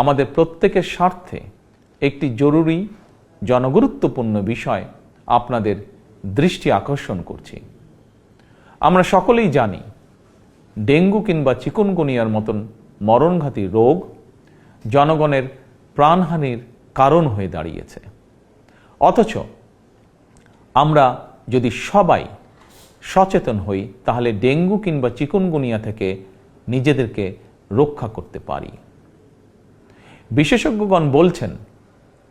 আমাদের প্রত্যেকের স্বার্থে একটি জরুরি জনগুরুত্বপূর্ণ বিষয় আপনাদের দৃষ্টি আকর্ষণ করছি। আমরা সকলেই জানি ডেঙ্গু কিংবা চিকুনগুনিয়ার মতন মরণঘাতী রোগ জনগণের প্রাণহানির কারণ হয়ে দাঁড়িয়েছে। অথচ আমরা যদি সবাই সচেতন হই তাহলে ডেঙ্গু কিংবা চিকুনগুনিয়া থেকে নিজেদেরকে রক্ষা করতে পারি। বিশেষজ্ঞগণ বলছেন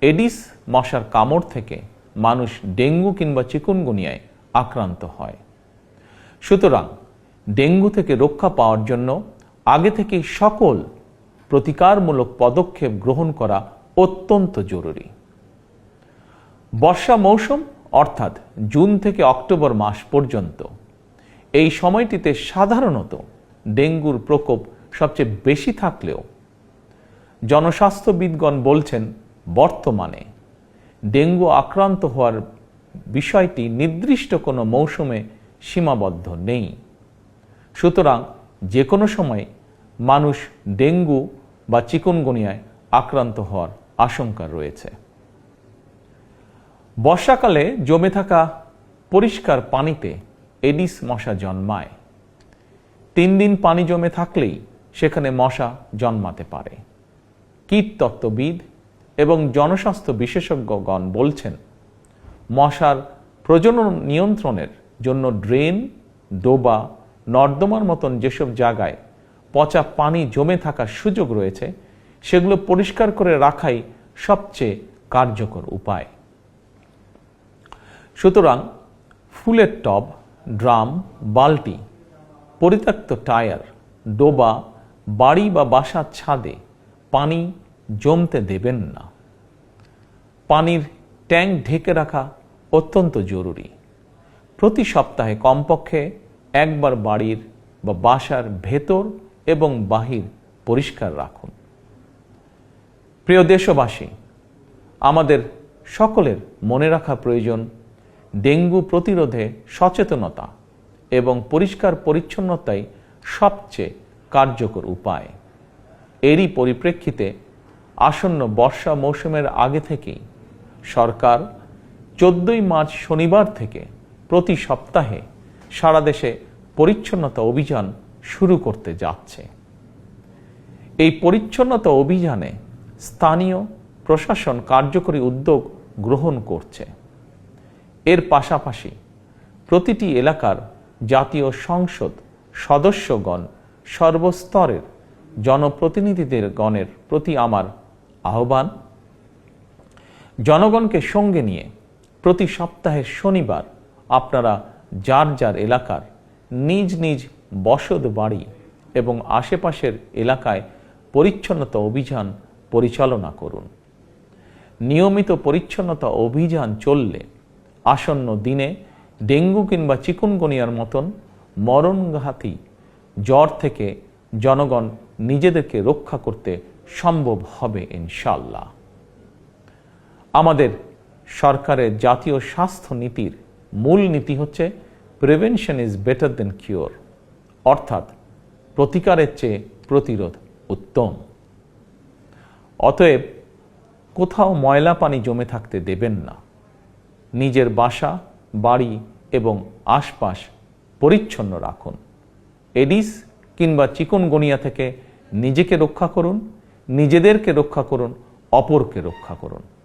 এডিস মশার কামড় থেকে মানুষ ডেঙ্গু কিংবা চিকুনগুনিয়ায় আক্রান্ত হয়। সুতরাং ডেঙ্গু থেকে রক্ষা পাওয়ার জন্য আগে থেকেই সকল প্রতিকারমূলক পদক্ষেপ গ্রহণ করা অত্যন্ত জরুরি। বর্ষা মৌসুম অর্থাৎ জুন থেকে অক্টোবর মাস পর্যন্ত এই সময়টিতে সাধারণত ডেঙ্গুর প্রকোপ সবচেয়ে বেশি থাকলেও জনস্বাস্থ্যবিদগণ বলছেন বর্তমানে ডেঙ্গু আক্রান্ত হওয়ার বিষয়টি নির্দিষ্ট কোনো মৌসুমে সীমাবদ্ধ নেই। সুতরাং যে কোনো সময় মানুষ ডেঙ্গু বা চিকুনগুনিয়ায় আক্রান্ত হওয়ার আশঙ্কা রয়েছে। বর্ষাকালে জমে থাকা পরিষ্কার পানিতে এডিস মশা জন্মায়। 3 দিন পানি জমে থাকলেই সেখানে মশা জন্মাতে পারে। কীটতত্ত্ববিদ এবং জনস্বাস্থ্য বিশেষজ্ঞগণ বলছেন মশার প্রজনন নিয়ন্ত্রণের জন্য ড্রেন, ডোবা, নর্দমার মতন যেসব জায়গায় পচা পানি জমে থাকার সুযোগ রয়েছে সেগুলো পরিষ্কার করে রাখাই সবচেয়ে কার্যকর উপায়। সুতরাং ফুলের টব, ড্রাম, বালতি, পরিত্যক্ত টায়ার, ডোবা, বাড়ি বা বাসার ছাদে পানি জমতে দেবেন না। পানির ট্যাঙ্ক ঢেকে রাখা অত্যন্ত জরুরি। প্রতি সপ্তাহে কমপক্ষে একবার বাড়ির বা বাসার ভেতর এবং বাহির পরিষ্কার রাখুন। প্রিয় দেশবাসী, আমাদের সকলের মনে রাখা প্রয়োজন ডেঙ্গু প্রতিরোধে সচেতনতা এবং পরিষ্কার পরিচ্ছন্নতাই সবচেয়ে কার্যকর উপায়। এরই পরিপ্রেক্ষিতে আসন্ন বর্ষা মৌসুমের আগে থেকেই সরকার 14 মার্চ শনিবার থেকে প্রতি সপ্তাহে সারা দেশে পরিচ্ছন্নতা অভিযান শুরু করতে যাচ্ছে। এই পরিচ্ছন্নতা অভিযানে স্থানীয় প্রশাসন কার্যকরী উদ্যোগ গ্রহণ করছে। এর পাশাপাশি প্রতিটি এলাকার জাতীয় সংসদ সদস্যগণ সর্বস্তরের জনপ্রতিনিধিদের গণের প্রতি আমার আহ্বান, জনগণকে সঙ্গে নিয়ে প্রতি সপ্তাহের শনিবার আপনারা যার যার এলাকার নিজ নিজ বসত বাড়ি এবং আশেপাশের এলাকায় পরিচ্ছন্নতা অভিযান পরিচালনা করুন। নিয়মিত পরিচ্ছন্নতা অভিযান চললে আসন্ন দিনে ডেঙ্গু কিংবা চিকুনগুনিয়ার মতন মরণঘাতী জ্বর থেকে জনগণ নিজেদেরকে রক্ষা করতে সম্ভব হবে ইনশাআল্লাহ। আমাদের সরকারের জাতীয় স্বাস্থ্য নীতির মূল নীতি হচ্ছে prevention is better then cure, অর্থাৎ প্রতিকারের চেয়ে প্রতিরোধ উত্তম। অতএব কোথাও ময়লা পানি জমে থাকতে দেবেন না। নিজের বাসা, বাড়ি এবং আশপাশ পরিচ্ছন্ন রাখুন। এডিস কিংবা চিকুনগুনিয়া থেকে নিজেকে রক্ষা করুন, নিজেদেরকে রক্ষা করুন, অপরকে রক্ষা করুন।